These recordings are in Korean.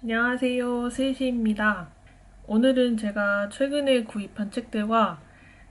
안녕하세요, 스이시입니다. 오늘은 제가 최근에 구입한 책들과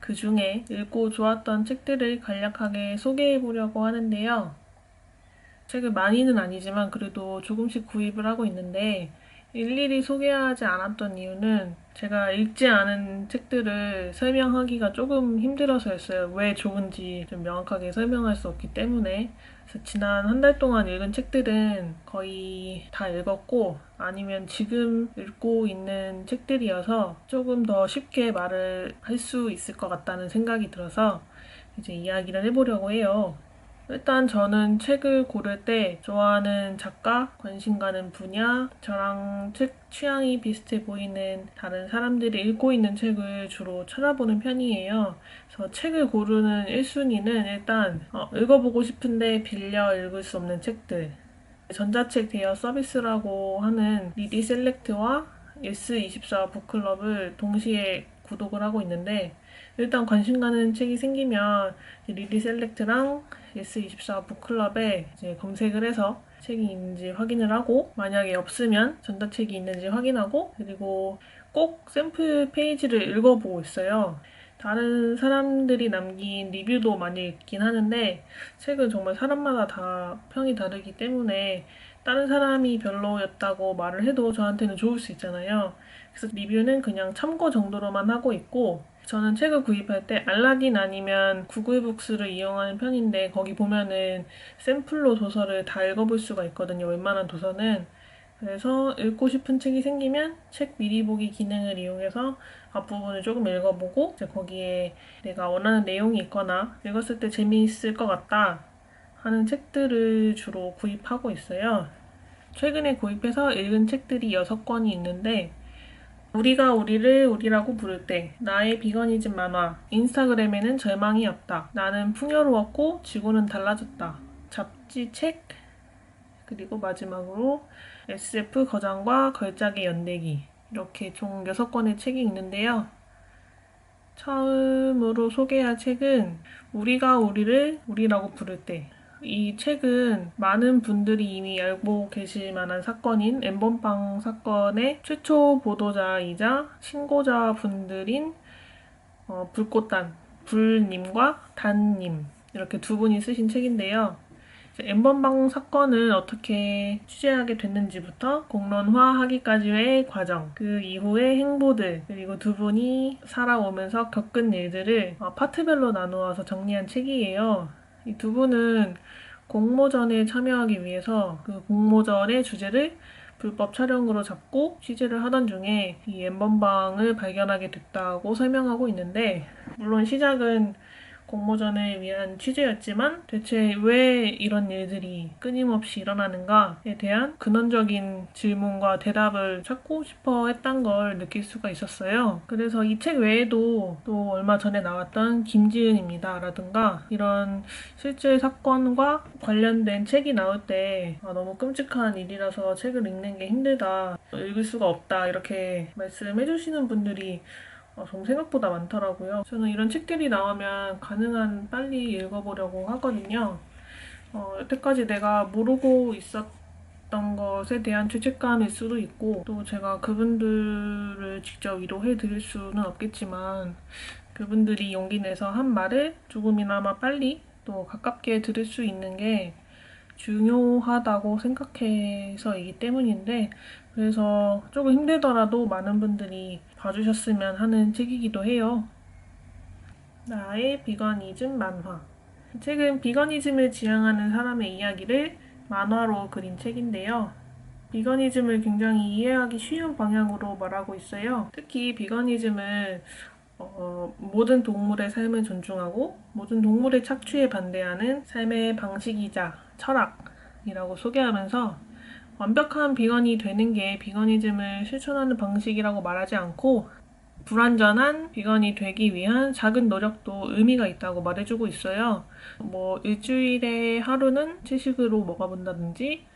그 중에 읽고 좋았던 책들을 간략하게 소개해 보려고 하는데요. 책을 많이는 아니지만 그래도 조금씩 구입을 하고 있는데 일일이 소개하지 않았던 이유는 제가 읽지 않은 책들을 설명하기가 조금 힘들어서였어요. 왜 좋은지 좀 명확하게 설명할 수 없기 때문에. 그래서 지난 한 달 동안 읽은 책들은 거의 다 읽었고 아니면 지금 읽고 있는 책들이어서 조금 더 쉽게 말을 할 수 있을 것 같다는 생각이 들어서 이제 이야기를 해보려고 해요. 일단 저는 책을 고를 때 좋아하는 작가, 관심 가는 분야, 저랑 책 취향이 비슷해 보이는 다른 사람들이 읽고 있는 책을 주로 찾아보는 편이에요. 그래서 책을 고르는 1순위는 일단 읽어보고 싶은데 빌려 읽을 수 없는 책들. 전자책 대여 서비스라고 하는 리디 셀렉트와 S24 북클럽을 동시에 구독을 하고 있는데 일단 관심 가는 책이 생기면 리디 셀렉트랑 S24 북클럽에 이제 검색을 해서 책이 있는지 확인을 하고 만약에 없으면 전자책이 있는지 확인하고 그리고 꼭 샘플 페이지를 읽어보고 있어요. 다른 사람들이 남긴 리뷰도 많이 읽긴 하는데 책은 정말 사람마다 다 평이 다르기 때문에 다른 사람이 별로였다고 말을 해도 저한테는 좋을 수 있잖아요. 그래서 리뷰는 그냥 참고 정도로만 하고 있고 저는 책을 구입할 때 알라딘 아니면 구글북스를 이용하는 편인데 거기 보면은 샘플로 도서를 다 읽어볼 수가 있거든요. 웬만한 도서는. 그래서 읽고 싶은 책이 생기면 책 미리 보기 기능을 이용해서 앞부분을 조금 읽어보고 이제 거기에 내가 원하는 내용이 있거나 읽었을 때 재미있을 것 같다 하는 책들을 주로 구입하고 있어요. 최근에 구입해서 읽은 책들이 6권이 있는데 우리가 우리를 우리라고 부를 때, 나의 비거니즘 만화, 인스타그램에는 절망이 없다, 나는 풍요로웠고 지구는 달라졌다, 잡지 책, 그리고 마지막으로 SF 거장과 걸작의 연대기 이렇게 총 6권의 책이 있는데요. 처음으로 소개할 책은 우리가 우리를 우리라고 부를 때 이 책은 많은 분들이 이미 알고 계실 만한 사건인 엠번방 사건의 최초 보도자이자 신고자 분들인 불꽃단, 불님과 단님 이렇게 두 분이 쓰신 책인데요. 엠번방 사건을 어떻게 취재하게 됐는지부터 공론화하기까지의 과정, 그 이후의 행보들, 그리고 두 분이 살아오면서 겪은 일들을 파트별로 나누어서 정리한 책이에요. 이 두 분은 공모전에 참여하기 위해서 그 공모전의 주제를 불법 촬영으로 잡고 취재를 하던 중에 이 엠번방을 발견하게 됐다고 설명하고 있는데 물론 시작은 공모전을 위한 취재였지만 대체 왜 이런 일들이 끊임없이 일어나는가에 대한 근원적인 질문과 대답을 찾고 싶어 했던 걸 느낄 수가 있었어요. 그래서 이 책 외에도 또 얼마 전에 나왔던 김지은입니다 라든가 이런 실제 사건과 관련된 책이 나올 때 너무 끔찍한 일이라서 책을 읽는 게 힘들다, 읽을 수가 없다 이렇게 말씀해주시는 분들이 좀 생각보다 많더라고요. 저는 이런 책들이 나오면 가능한 빨리 읽어보려고 하거든요. 여태까지 내가 모르고 있었던 것에 대한 죄책감일 수도 있고 또 제가 그분들을 직접 위로해 드릴 수는 없겠지만 그분들이 용기 내서 한 말을 조금이나마 빨리 또 가깝게 들을 수 있는 게 중요하다고 생각해서이기 때문인데 그래서 조금 힘들더라도 많은 분들이 봐주셨으면 하는 책이기도 해요. 나의 비거니즘 만화. 이 책은 비거니즘을 지향하는 사람의 이야기를 만화로 그린 책인데요. 비거니즘을 굉장히 이해하기 쉬운 방향으로 말하고 있어요. 특히 비거니즘은 모든 동물의 삶을 존중하고 모든 동물의 착취에 반대하는 삶의 방식이자 철학이라고 소개하면서 완벽한 비건이 되는 게 비거니즘을 실천하는 방식이라고 말하지 않고 불완전한 비건이 되기 위한 작은 노력도 의미가 있다고 말해주고 있어요. 일주일에 하루는 채식으로 먹어본다든지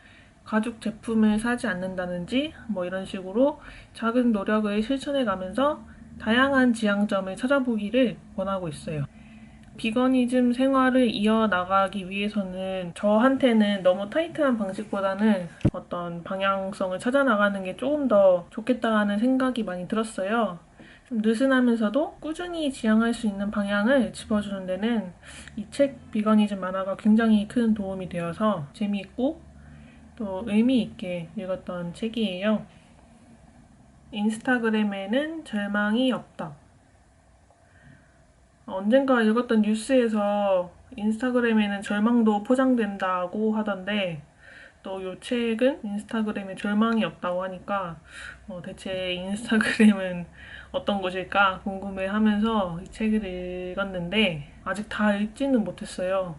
가죽 제품을 사지 않는다든지 이런 식으로 작은 노력을 실천해가면서 다양한 지향점을 찾아보기를 원하고 있어요. 비거니즘 생활을 이어나가기 위해서는 저한테는 너무 타이트한 방식보다는 어떤 방향성을 찾아나가는 게 조금 더 좋겠다는 생각이 많이 들었어요. 좀 느슨하면서도 꾸준히 지향할 수 있는 방향을 짚어주는 데는 이 책 비거니즘 만화가 굉장히 큰 도움이 되어서 재미있고 또 의미 있게 읽었던 책이에요. 인스타그램에는 절망이 없다. 언젠가 읽었던 뉴스에서 인스타그램에는 절망도 포장된다고 하던데 또 이 책은 인스타그램에 절망이 없다고 하니까 대체 인스타그램은 어떤 곳일까 궁금해하면서 이 책을 읽었는데 아직 다 읽지는 못했어요.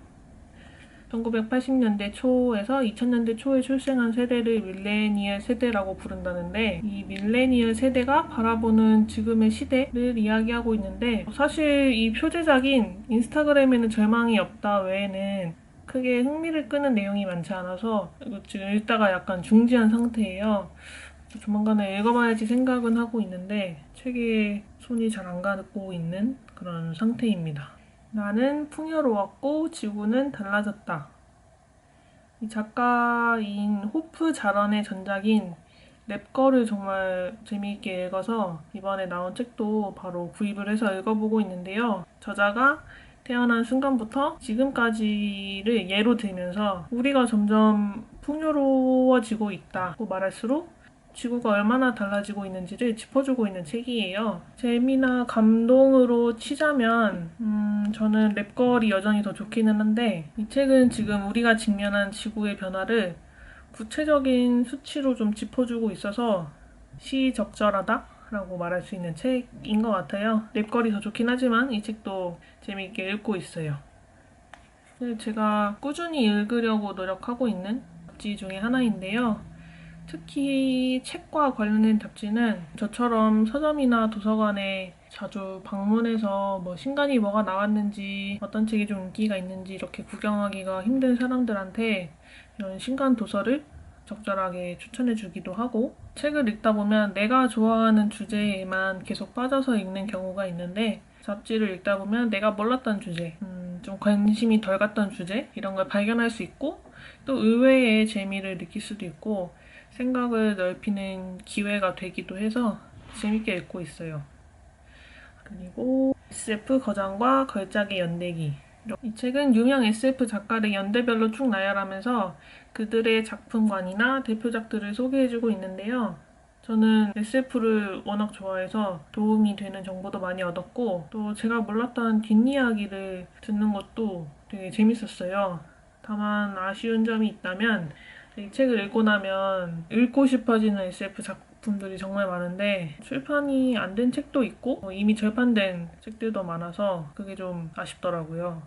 1980년대 초에서 2000년대 초에 출생한 세대를 밀레니얼 세대라고 부른다는데 이 밀레니얼 세대가 바라보는 지금의 시대를 이야기하고 있는데 사실 이 표제작인 인스타그램에는 절망이 없다 외에는 크게 흥미를 끄는 내용이 많지 않아서 지금 읽다가 약간 중지한 상태예요. 조만간에 읽어봐야지 생각은 하고 있는데 책에 손이 잘 안 가고 있는 그런 상태입니다. 나는 풍요로웠고 지구는 달라졌다. 이 작가인 호프 자런의 전작인 랩걸을 정말 재미있게 읽어서 이번에 나온 책도 바로 구입을 해서 읽어보고 있는데요. 저자가 태어난 순간부터 지금까지를 예로 들면서 우리가 점점 풍요로워지고 있다고 말할수록 지구가 얼마나 달라지고 있는지를 짚어주고 있는 책이에요. 재미나 감동으로 치자면 저는 랩걸이 여전히 더 좋기는 한데 이 책은 지금 우리가 직면한 지구의 변화를 구체적인 수치로 좀 짚어주고 있어서 시적절하다라고 말할 수 있는 책인 것 같아요. 랩걸이 더 좋긴 하지만 이 책도 재미있게 읽고 있어요. 제가 꾸준히 읽으려고 노력하고 있는 잡지 중에 하나인데요. 특히 책과 관련된 잡지는 저처럼 서점이나 도서관에 자주 방문해서 신간이 뭐가 나왔는지 어떤 책이 좀 인기가 있는지 이렇게 구경하기가 힘든 사람들한테 이런 신간 도서를 적절하게 추천해주기도 하고 책을 읽다 보면 내가 좋아하는 주제에만 계속 빠져서 읽는 경우가 있는데 잡지를 읽다 보면 내가 몰랐던 주제, 좀 관심이 덜 갔던 주제 이런 걸 발견할 수 있고 또 의외의 재미를 느낄 수도 있고 생각을 넓히는 기회가 되기도 해서 재밌게 읽고 있어요. 그리고 SF 거장과 걸작의 연대기. 이 책은 유명 SF 작가를 연대별로 쭉 나열하면서 그들의 작품관이나 대표작들을 소개해주고 있는데요. 저는 SF를 워낙 좋아해서 도움이 되는 정보도 많이 얻었고 또 제가 몰랐던 뒷이야기를 듣는 것도 되게 재밌었어요. 다만 아쉬운 점이 있다면 이 책을 읽고 나면 읽고 싶어지는 SF 작품들이 정말 많은데 출판이 안 된 책도 있고 이미 절판된 책들도 많아서 그게 좀 아쉽더라고요.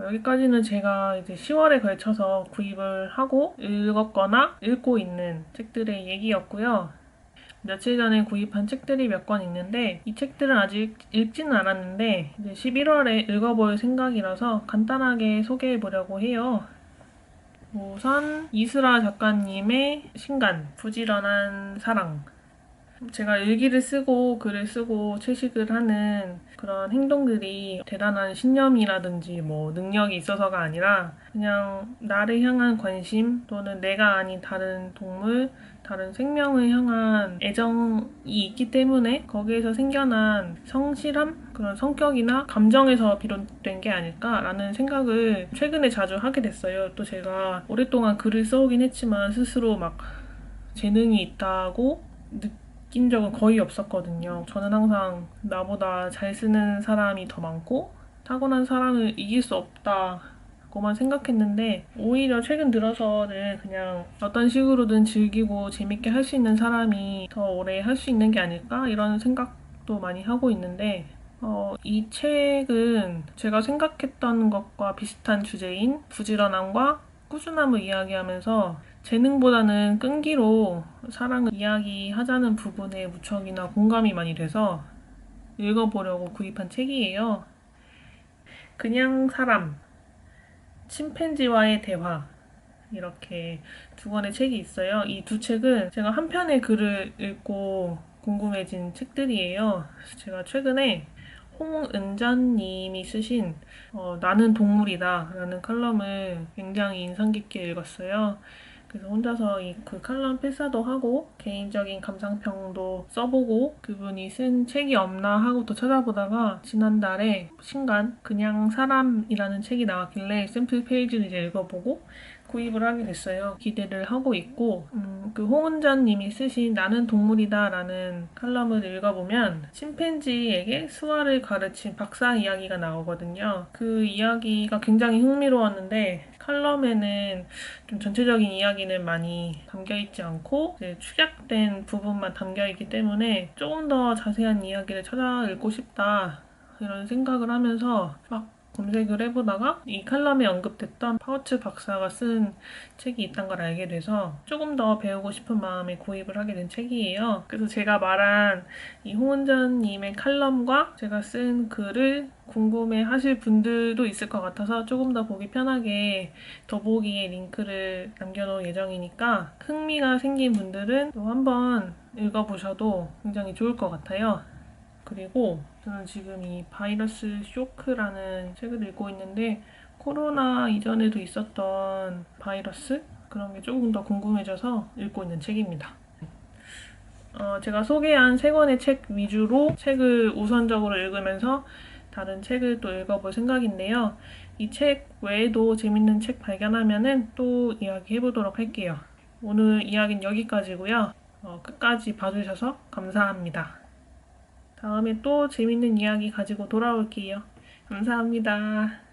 여기까지는 제가 이제 10월에 걸쳐서 구입을 하고 읽었거나 읽고 있는 책들의 얘기였고요. 며칠 전에 구입한 책들이 몇 권 있는데 이 책들은 아직 읽지는 않았는데 이제 11월에 읽어볼 생각이라서 간단하게 소개해보려고 해요. 우선 이슬아 작가님의 신간, 부지런한 사랑. 제가 일기를 쓰고 글을 쓰고 채식을 하는 그런 행동들이 대단한 신념이라든지 능력이 있어서가 아니라 그냥 나를 향한 관심 또는 내가 아닌 다른 동물, 다른 생명을 향한 애정이 있기 때문에 거기에서 생겨난 성실함? 그런 성격이나 감정에서 비롯된 게 아닐까라는 생각을 최근에 자주 하게 됐어요. 또 제가 오랫동안 글을 써오긴 했지만 스스로 재능이 있다고 느낀 적은 거의 없었거든요. 저는 항상 나보다 잘 쓰는 사람이 더 많고 타고난 사람을 이길 수 없다고만 생각했는데 오히려 최근 들어서는 그냥 어떤 식으로든 즐기고 재밌게 할 수 있는 사람이 더 오래 할 수 있는 게 아닐까 이런 생각도 많이 하고 있는데 이 책은 제가 생각했던 것과 비슷한 주제인 부지런함과 꾸준함을 이야기하면서 재능보다는 끈기로 사랑을 이야기하자는 부분에 무척이나 공감이 많이 돼서 읽어보려고 구입한 책이에요. 그냥 사람, 침팬지와의 대화 이렇게 두 권의 책이 있어요. 이 두 책은 제가 한 편의 글을 읽고 궁금해진 책들이에요. 제가 최근에 홍은자님이 쓰신 나는 동물이다 라는 칼럼을 굉장히 인상 깊게 읽었어요. 그래서 혼자서 그 칼럼 필사도 하고 개인적인 감상평도 써보고 그분이 쓴 책이 없나 하고 또 찾아보다가 지난달에 신간 그냥 사람이라는 책이 나왔길래 샘플 페이지를 이제 읽어보고 구입을 하게 됐어요. 기대를 하고 있고 그 홍은자님이 쓰신 나는 동물이다 라는 칼럼을 읽어보면 침팬지에게 수화를 가르친 박사 이야기가 나오거든요. 그 이야기가 굉장히 흥미로웠는데 칼럼에는 좀 전체적인 이야기는 많이 담겨있지 않고 이제 축약된 부분만 담겨있기 때문에 조금 더 자세한 이야기를 찾아 읽고 싶다 이런 생각을 하면서 막 검색을 해보다가 이 칼럼에 언급됐던 파우츠 박사가 쓴 책이 있다는 걸 알게 돼서 조금 더 배우고 싶은 마음에 구입을 하게 된 책이에요. 그래서 제가 말한 이 홍은전님의 칼럼과 제가 쓴 글을 궁금해 하실 분들도 있을 것 같아서 조금 더 보기 편하게 더보기에 링크를 남겨놓을 예정이니까 흥미가 생긴 분들은 또 한번 읽어보셔도 굉장히 좋을 것 같아요. 그리고 저는 지금 이 바이러스 쇼크라는 책을 읽고 있는데 코로나 이전에도 있었던 바이러스? 그런 게 조금 더 궁금해져서 읽고 있는 책입니다. 제가 소개한 3권의 책 위주로 책을 우선적으로 읽으면서 다른 책을 또 읽어볼 생각인데요. 이 책 외에도 재밌는 책 발견하면은 또 이야기해보도록 할게요. 오늘 이야기는 여기까지고요. 끝까지 봐주셔서 감사합니다. 다음에 또 재밌는 이야기 가지고 돌아올게요. 감사합니다.